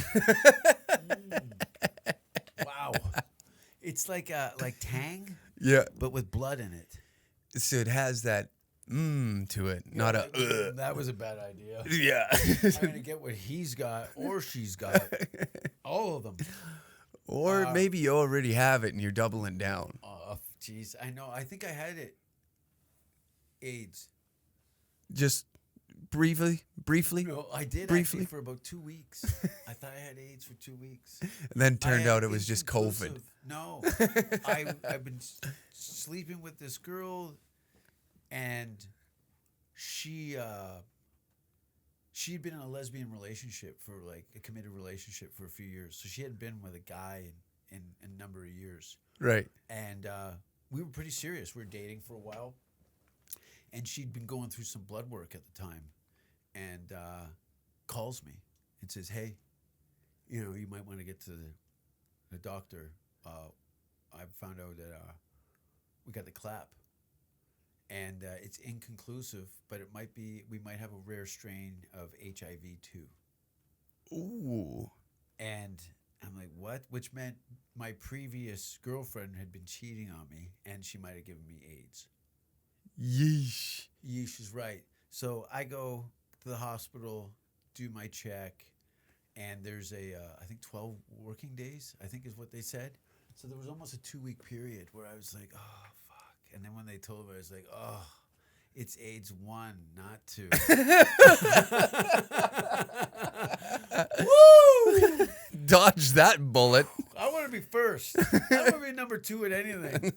Wow. It's like tang, Yeah. but with blood in it. So it has that to it, not a. That was a bad idea. Yeah. I'm gonna get what he's got or she's got. All of them. Or maybe you already have it and you're doubling down. Oh, jeez. I know. I think I had it. AIDS. Just briefly. No, I did Briefly. actually for about 2 weeks. I thought I had AIDS for 2 weeks. And then turned I out had it was just COVID. inconclusive- No. I've been sleeping with this girl, and she'd been in a lesbian relationship for like a committed relationship for a few years. So she hadn't been with a guy in a number of years. Right. And we were pretty serious. We were dating for a while. And she'd been going through some blood work at the time, and calls me and says, "Hey, you might want to get to the doctor. I found out that we got the clap, and it's inconclusive, but we might have a rare strain of HIV too." Ooh. And I'm like, "What?" Which meant my previous girlfriend had been cheating on me, and she might have given me AIDS. Yeesh. Yeesh is right. So I go to the hospital, do my check, and there's I think 12 working days, I think is what they said. So there was almost a 2-week period where I was like, oh, fuck. And then when they told me, I was like, oh, it's AIDS 1, not 2. Woo! Dodge that bullet. I want to be first. I don't want to be number 2 at anything.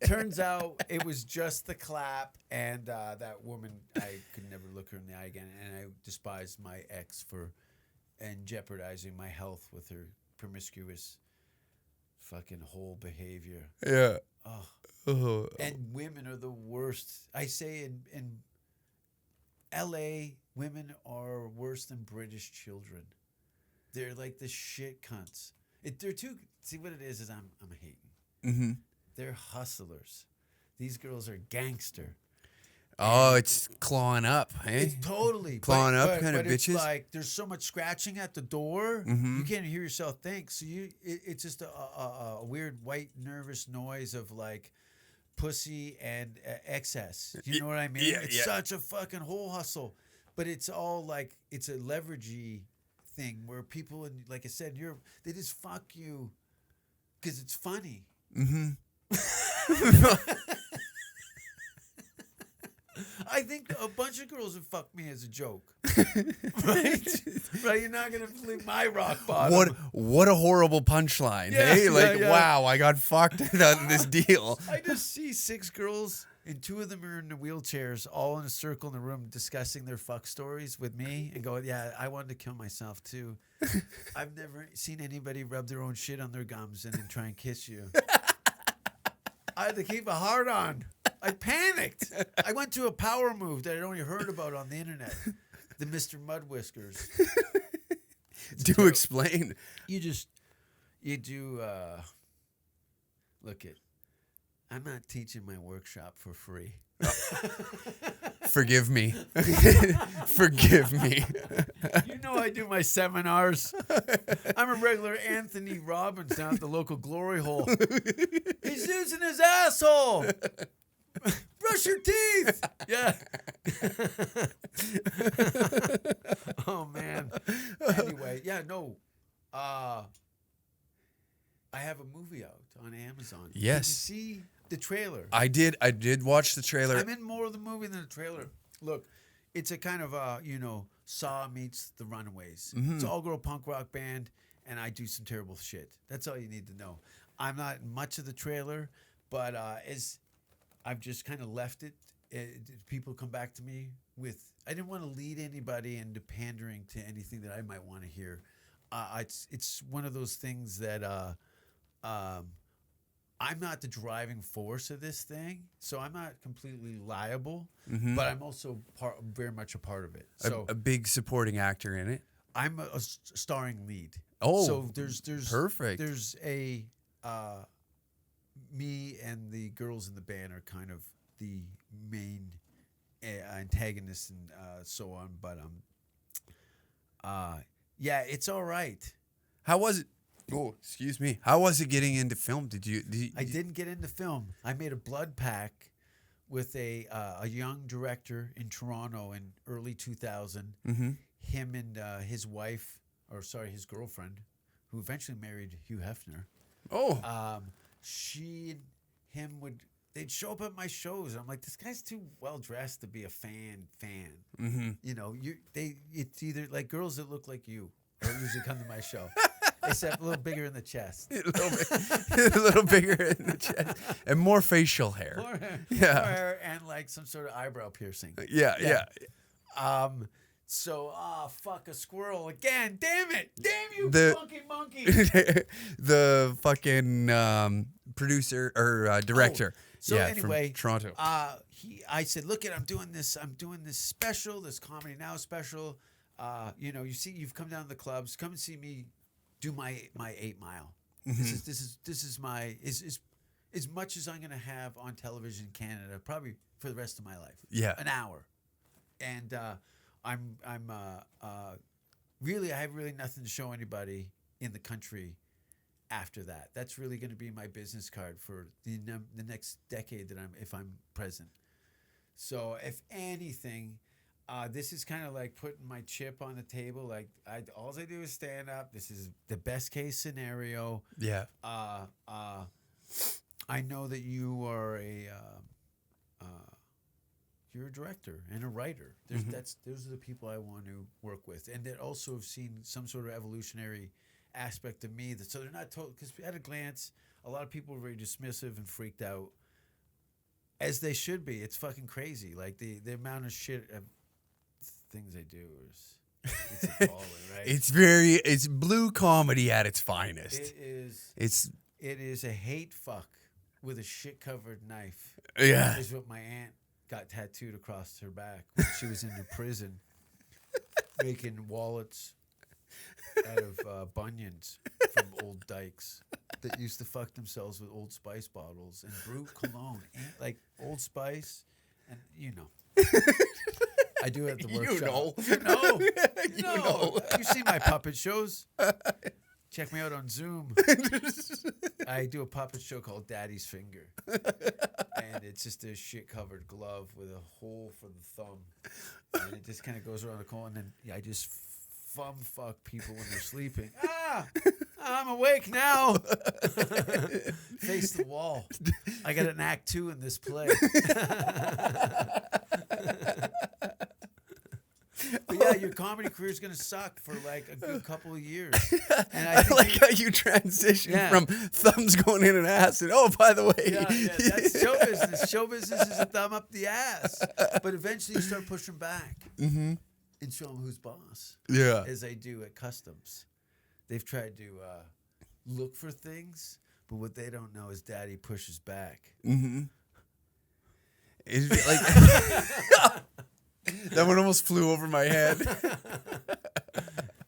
Turns out it was just the clap, and that woman, I could never look her in the eye again, and I despised my ex and jeopardizing my health with her promiscuous fucking whole behavior. Yeah. Oh. Oh. And women are the worst. I say in L.A., women are worse than British children. They're like the shit cunts. They're too. See what it is I'm hating. Mm-hmm. They're hustlers. These girls are gangster. Oh, it's clawing up, eh? It's totally Clawing up kind of but it's bitches? like there's so much scratching at the door, Mhm. you can't hear yourself think. So it's just a weird white nervous noise of like pussy and excess. You know what I mean? Yeah, It's yeah. such a fucking whole hustle, but it's all like it's a leveragey thing where people, and like I said, they just fuck you because it's funny. Mm-hmm. think a bunch of girls would fuck me as a joke. Right? Right? You're not going to believe my rock bottom. What a horrible punchline. Yeah, hey? Like, yeah. wow, I got fucked on this deal. I just see 6 girls, and 2 of them are in the wheelchairs, all in a circle in the room discussing their fuck stories with me and going, yeah, I wanted to kill myself too. I've never seen anybody rub their own shit on their gums and then try and kiss you. I had to keep a heart on. I panicked. I went to a power move that I'd only heard about on the internet. The Mr. Mud Whiskers. Do explain. You do, look it. I'm not teaching my workshop for free. Forgive me. Forgive me. You know I do my seminars. I'm a regular Anthony Robbins down at the local glory hole. He's using his asshole. Brush your teeth. Yeah. Oh, man. Anyway, yeah, no. I have a movie out on Amazon. Yes. Did you see the trailer? I did watch the trailer. I'm in more of the movie than the trailer. Look, it's a kind of Saw meets the Runaways. It's an all-girl punk rock band, and I do some terrible shit. That's all you need to know. I'm not in much of the trailer, but as I've just kind of left it, people come back to me with. I didn't want to lead anybody into pandering to anything that I might want to hear. It's one of those things that I'm not the driving force of this thing, so I'm not completely liable, but I'm also very much a part of it. So a big supporting actor in it. I'm a starring lead. Oh, so there's perfect. There's a me and the girls in the band are kind of the main antagonists and so on. But yeah, it's all right. How was it? Oh, excuse me. How was it getting into film? I didn't get into film. I made a blood pact with a young director in Toronto in early 2000. Him and his wife, his girlfriend, who eventually married Hugh Hefner. Oh. She and him they'd show up at my shows, and I'm like, this guy's too well dressed to be a fan. You know, it's either like girls that look like you that usually come to my show. Except a little bigger in the chest. a little bigger in the chest. And more facial hair. More hair and like some sort of eyebrow piercing. Yeah. So, fuck, a squirrel again. Damn it. Damn you, funky monkey. The fucking producer or director. So anyway, from Toronto. I said, look, I'm doing this special, this Comedy Now special. You've come down to the clubs. Come and see me do my 8 Mile. This is my as much as I'm gonna have on television in Canada probably for the rest of my life. Yeah, an hour, and I'm really I have really nothing to show anybody in the country after that. That's really going to be my business card for the next decade if I'm present. So if anything. This is kind of like putting my chip on the table. Like all I do is stand up. This is the best case scenario. Yeah. I know that you are you're a director and a writer. Those are the people I want to work with, and that also have seen some sort of evolutionary aspect of me. So they're not told because at a glance, a lot of people are very dismissive and freaked out, as they should be. It's fucking crazy. Like the amount of shit. Things they do it's appalling, right? It's blue comedy at its finest. It is a hate fuck with a shit covered knife. Yeah, is what my aunt got tattooed across her back when she was in the prison, making wallets out of bunions from old dykes that used to fuck themselves with Old Spice bottles and Brute cologne, like Old Spice, and I do it at the workshop. You know. You see my puppet shows. Check me out on Zoom. I do a puppet show called Daddy's Finger. And it's just a shit-covered glove with a hole for the thumb. And it just kind of goes around the corner. And then I just fuck people when they're sleeping. I'm awake now. Face the wall. I got an act 2 in this play. your comedy career is gonna suck for like a good couple of years. And I like how you transition from thumbs going in an ass and by the way, that's show business. Show business is a thumb up the ass, but eventually you start pushing back and show them who's boss. Yeah, as they do at customs. They've tried to look for things, but what they don't know is Daddy pushes back. Mm-hmm. It's like that one almost flew over my head.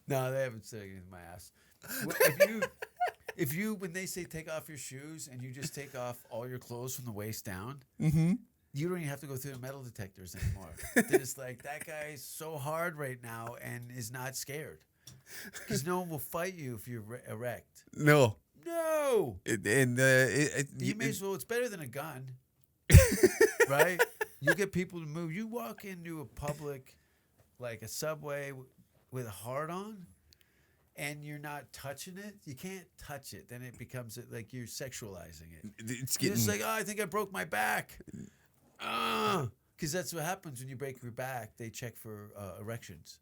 No, they haven't said anything in my ass. If you when they say take off your shoes and you just take off all your clothes from the waist down, you don't even have to go through the metal detectors anymore. They're just like, that guy's so hard right now and is not scared. Because no one will fight you if you're erect. No. You may as well. It's better than a gun, right? You get people to move. You walk into a public, like a subway, with a heart on, and you're not touching it. You can't touch it. Then it becomes like you're sexualizing it. You're just like, I think I broke my back. Because that's what happens when you break your back. They check for erections.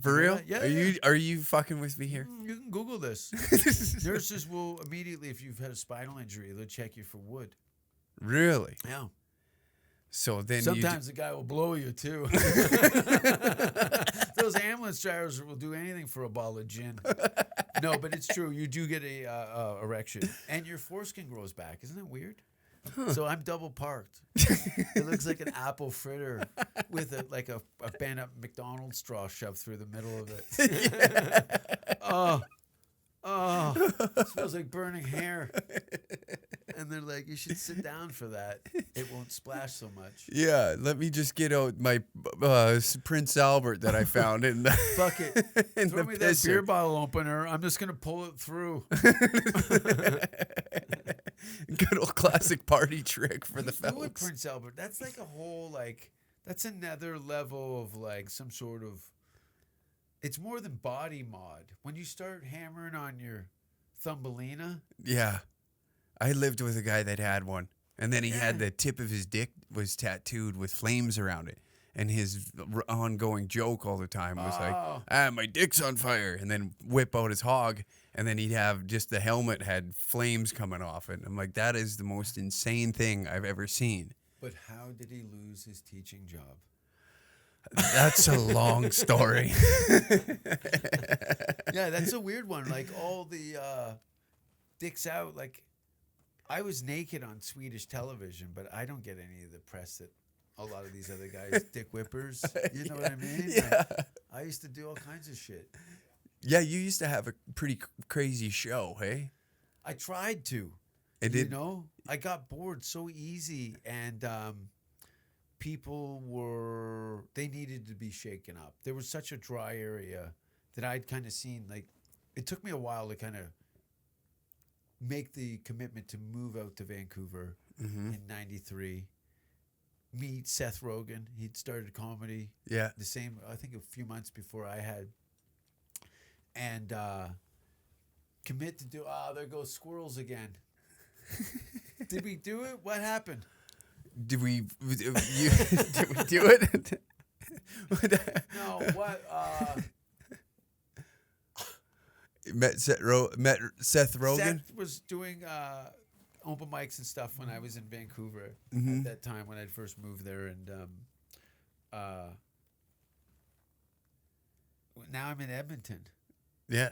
For real? Yeah. Are you fucking with me here? You can Google this. Nurses will immediately, if you've had a spinal injury, they'll check you for wood. Really? Yeah. So then sometimes the guy will blow you too. Those ambulance drivers will do anything for a bottle of gin. No, but it's true. You do get a erection, and your foreskin grows back. Isn't that weird? Huh. So I'm double parked. It looks like an apple fritter with a bent up McDonald's straw shoved through the middle of it. It smells like burning hair. And they're like, you should sit down for that. It won't splash so much. Yeah, let me just get out my Prince Albert that I found in the fuck it. Throw me that beer bottle opener. I'm just gonna pull it through. Good old classic party trick for the fellas. Doing Prince Albert. That's like a whole that's another level of like some sort of. It's more than body mod. When you start hammering on your Thumbelina. Yeah. I lived with a guy that had one. And then he had the tip of his dick was tattooed with flames around it. And his ongoing joke all the time was like, my dick's on fire. And then whip out his hog. And then he'd have just the helmet had flames coming off it. I'm like, that is the most insane thing I've ever seen. But how did he lose his teaching job? That's a long story. Yeah, that's a weird one. Like all the dicks out. Like I was naked on Swedish television, but I don't get any of the press that a lot of these other guys, dick whippers. You know what I mean? Yeah. Like, I used to do all kinds of shit. Yeah, you used to have a pretty crazy show, hey? I tried to. You know? I got bored so easy, and people they needed to be shaken up. There was such a dry area that I'd kind of seen, like, it took me a while to kind of make the commitment to move out to Vancouver in 93. Meet Seth Rogen. He'd started comedy. Yeah. The same, I think a few months before I had. And commit to do, there goes squirrels again. Did we do it? What happened? Did we do it? No, what? Met Seth Rogen? Seth was doing open mics and stuff when I was in Vancouver at that time when I'd first moved there. And now I'm in Edmonton. Yeah.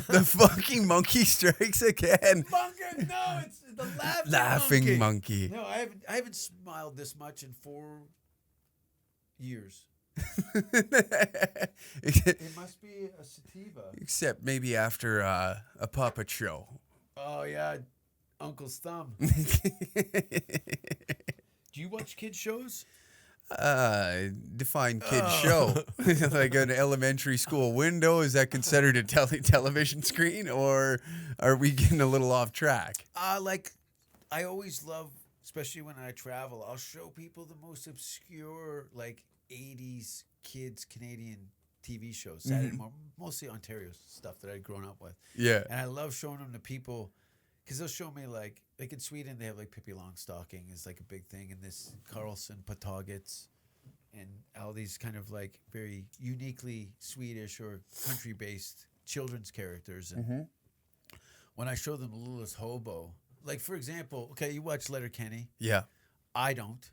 the fucking monkey strikes again. Monkey, no, it's the laughing monkey. No, I haven't smiled this much in 4 years. It must be a sativa. Except maybe after a puppet show. Oh yeah, Uncle's Thumb. Do you watch kids shows? Define kid show. Like an elementary school window, is that considered a television screen, or are we getting a little off track? Like I always love, especially when I travel, I'll show people the most obscure like 80s kids Canadian TV shows, Saturday morning, mostly Ontario stuff that I'd grown up with. Yeah. And I love showing them to people because they'll show me like in Sweden they have like Pippi Longstocking is like a big thing, and this Carlson Potagets, and all these kind of like very uniquely Swedish or country based children's characters. And when I show them The Littlest Hobo, like for example, okay, you watch Letterkenny. Yeah. I don't.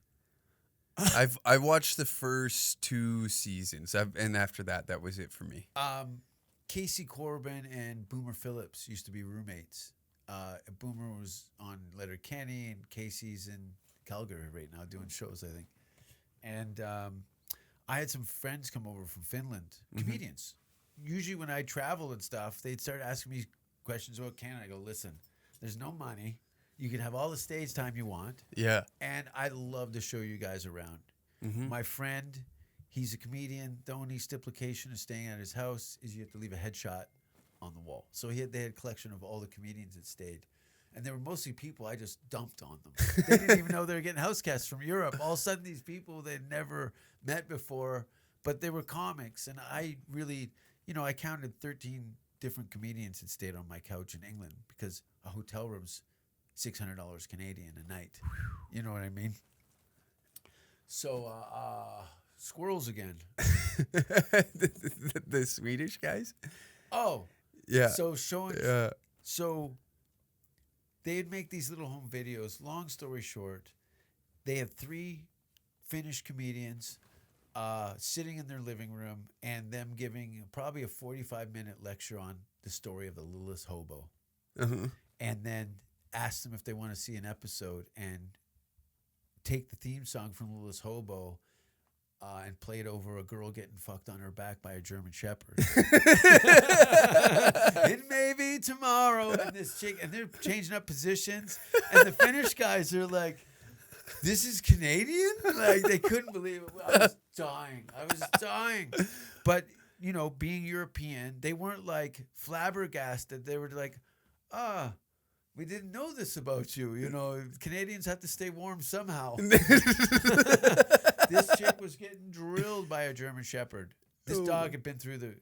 I watched the first 2 seasons, and after that was it for me. Casey Corbin and Boomer Phillips used to be roommates. Boomer was on Letterkenny, and Casey's in Calgary right now doing shows, I think. And I had some friends come over from Finland, comedians. Usually when I travel and stuff, they'd start asking me questions about Canada. I go, listen, there's no money. You can have all the stage time you want. Yeah. And I'd love to show you guys around. My friend, he's a comedian. The only stipulation of staying at his house is you have to leave a headshot on the wall. So they had a collection of all the comedians that stayed. And they were mostly people I just dumped on them. They didn't even know they were getting house guests from Europe. All of a sudden, these people they'd never met before, but they were comics. And I really, I counted 13 different comedians that stayed on my couch in England because a hotel room's $600 Canadian a night. You know what I mean? So, squirrels again. the Swedish guys? Oh. Yeah. So showing. Yeah. So they'd make these little home videos. Long story short, they had 3 Finnish comedians sitting in their living room and them giving probably a 45-minute lecture on the story of The Littlest Hobo. And then ask them if they want to see an episode and take the theme song from Littlest Hobo and play it over a girl getting fucked on her back by a German Shepherd. It may be tomorrow. And this chick, and they're changing up positions. And the Finnish guys are like, this is Canadian? Like, they couldn't believe it. I was dying. But, being European, they weren't like flabbergasted. They were like, we didn't know this about you. Canadians have to stay warm somehow. This chick was getting drilled by a German Shepherd. This dog had been through the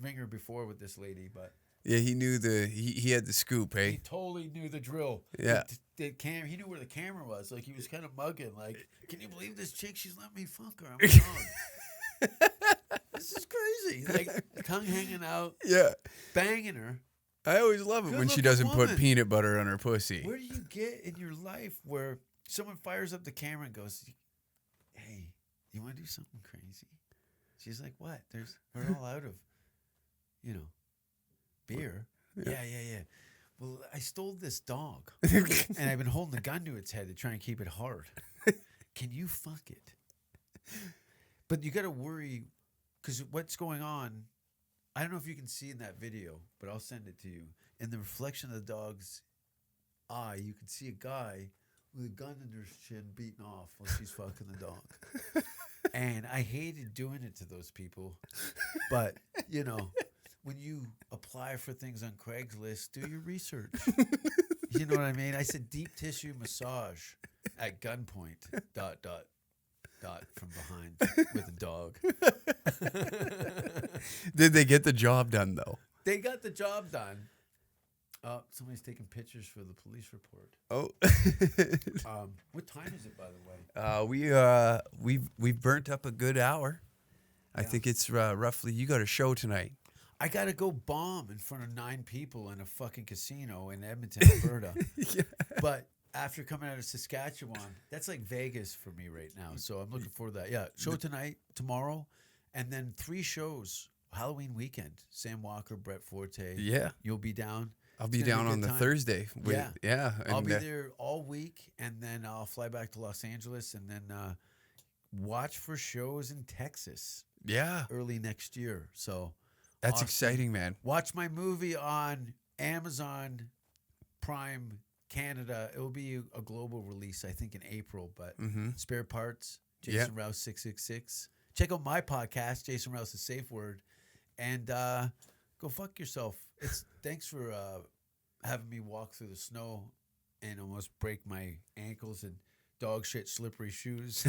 ringer before with this lady, but yeah, he knew he had the scoop, he hey? totally knew the drill. Yeah. He knew where the camera was. Like, he was kind of mugging. Like, can you believe this chick? She's let me fuck her. I'm a dog. This is crazy. Like, tongue hanging out. Yeah. Banging her. I always love it when she doesn't put peanut butter on her pussy. Where do you get in your life where someone fires up the camera and goes, hey, you want to do something crazy? She's like, what? We're all out of, beer. Yeah. Well, I stole this dog, and I've been holding the gun to its head to try and keep it hard. Can you fuck it? But you got to worry, because what's going on, I don't know if you can see in that video, but I'll send it to you. In the reflection of the dog's eye, you can see a guy with a gun in their chin beating off while she's fucking the dog. And I hated doing it to those people. But, when you apply for things on Craigslist, do your research. You know what I mean? I said deep tissue massage at gunpoint, ... from behind with a dog. Did they get the job done, though? They got the job done. Somebody's taking pictures for the police report. Oh. What time is it, by the way? We've burnt up a good hour. I Yeah. think it's roughly. You got a show tonight. I got to go bomb in front of 9 people in a fucking casino in Edmonton, Alberta. Yeah. But after coming out of Saskatchewan, that's like Vegas for me right now. So I'm looking forward to that. Yeah, show tonight, tomorrow, and then 3 shows Halloween weekend. Sam Walker, Brett Forte. Yeah. You'll be down. I'll be down on the Thursday. Yeah. I'll be there all week, and then I'll fly back to Los Angeles, and then watch for shows in Texas. Yeah. Early next year. So that's awesome. exciting, man. Watch my movie on Amazon Prime Canada. It will be a global release, I think, in April. But Spare Parts, Jason Rouse 666. Check out my podcast, Jason Rouse's Safe Word, and go fuck yourself. Thanks for having me walk through the snow and almost break my ankles and dog shit slippery shoes.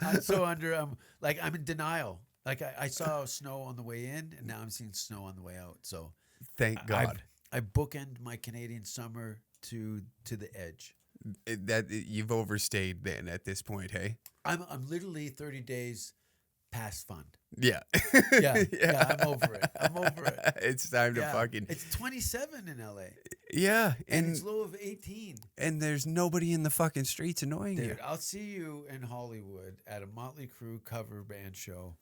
I'm so I'm in denial. Like I saw snow on the way in, and now I'm seeing snow on the way out. So thank God. I bookend my Canadian summer to the edge. You've overstayed then at this point, hey? I'm literally 30 days past fun. Yeah. Yeah, I'm over it. It's time to fucking. It's 27 in LA. Yeah, And it's low of 18. And there's nobody in the fucking streets annoying you. Dude, I'll see you in Hollywood at a Motley Crue cover band show,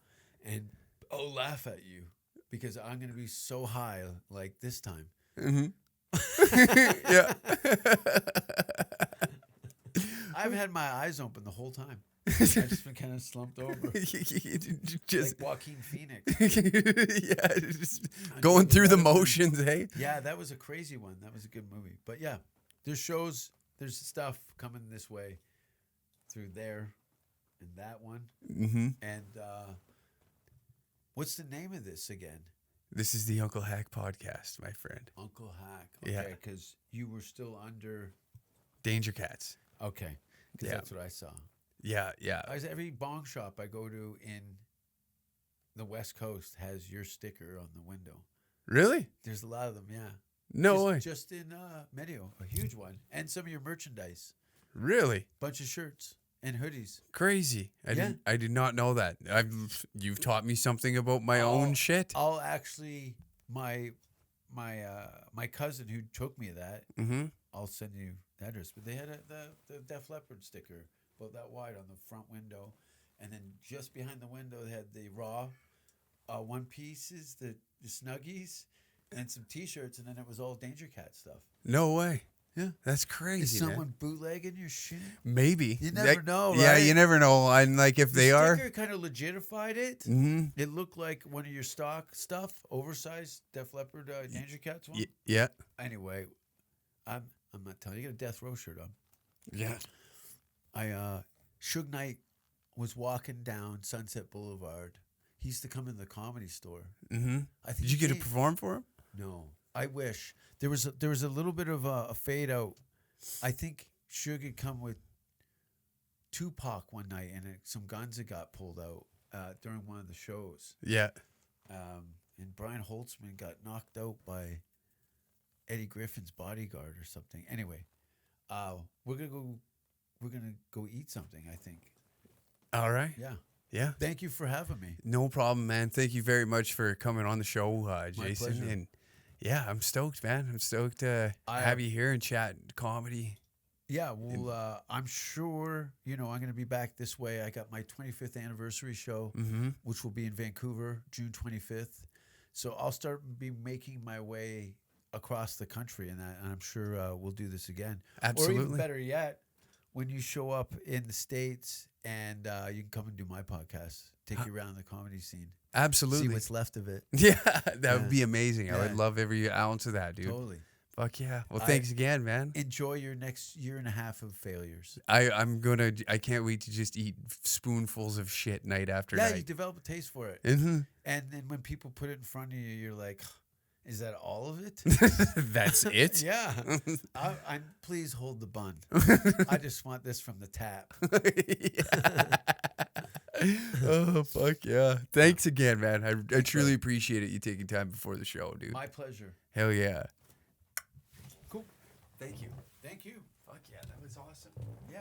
and I'll laugh at you because I'm going to be so high like this time. Mm-hmm. Yeah. I haven't had my eyes open the whole time. I've just been kind of slumped over. Just like Joaquin Phoenix. Yeah, just going through the motions, hey? Yeah, that was a crazy one. That was a good movie. But yeah, there's shows, there's stuff coming this way through there and that one. Mm-hmm. And what's the name of this again? This is the Uncle Hack podcast, my friend. Uncle Hack. Yeah. Okay, because you were still under... Danger Cats. Okay, because Yeah. that's what I saw. Yeah, yeah. Every bong shop I go to in the West Coast has your sticker on the window. Really? There's a lot of them, yeah. No way. Just in Merrihew, a huge one. And some of your merchandise. Really? Bunch of shirts and hoodies. Crazy. I did not know that. You've taught me something about my own shit. I'll actually, my cousin who took me that, Mm-hmm. I'll send you the address. But they had the Def Leppard sticker about that wide on the front window. And then just behind the window, they had the raw one pieces, the Snuggies, and some T-shirts. And then it was all Danger Cat stuff. No way. Yeah. That's crazy, Is someone man. bootlegging your shit? Maybe. You never know, Yeah, right? you never know. And like if they the are. sticker kind of legitified it. Mm-hmm. It looked like one of your stock stuff, oversized Def Leppard Danger Cats one. Yeah. Anyway, I'm not telling you. You got a Death Row shirt on. Yeah. Suge Knight was walking down Sunset Boulevard. He used to come in the Comedy Store. Mm-hmm. I think Did you get to perform for him? No, I wish there was a little bit of a fade out. I think Suge had come with Tupac one night, and some guns had got pulled out during one of the shows. Yeah. And Brian Holtzman got knocked out by Eddie Griffin's bodyguard or something. Anyway, we're gonna go eat something, I think. All right. Yeah. Yeah. Thank you for having me. No problem, man. Thank you very much for coming on the show, Jason. pleasure. And yeah, I'm stoked, man. I'm stoked to have you here and chat comedy. Yeah, well, I'm sure, I'm going to be back this way. I got my 25th anniversary show, which will be in Vancouver, June 25th. So I'll start making my way across the country, and I'm sure we'll do this again. Absolutely. Or even better yet, when you show up in the States and you can come and do my podcast, take you around the comedy scene. Absolutely. See what's left of it. Yeah, that would be amazing. Yeah. I would love every ounce of that, dude. Totally. Fuck yeah. Well, thanks again, man. Enjoy your next year and a half of failures. I can't wait to just eat spoonfuls of shit night after Yeah, night. you develop a taste for it. Mm-hmm. And then when people put it in front of you, you're like, is that all of it? That's it? Yeah. I'm please hold the bun. I just want this from the tap. Oh, fuck yeah. Thanks again, man. I truly appreciate it, you taking time before the show, dude. My pleasure. Hell yeah. Cool. Thank you. Thank you. Fuck yeah, that was awesome. Yeah.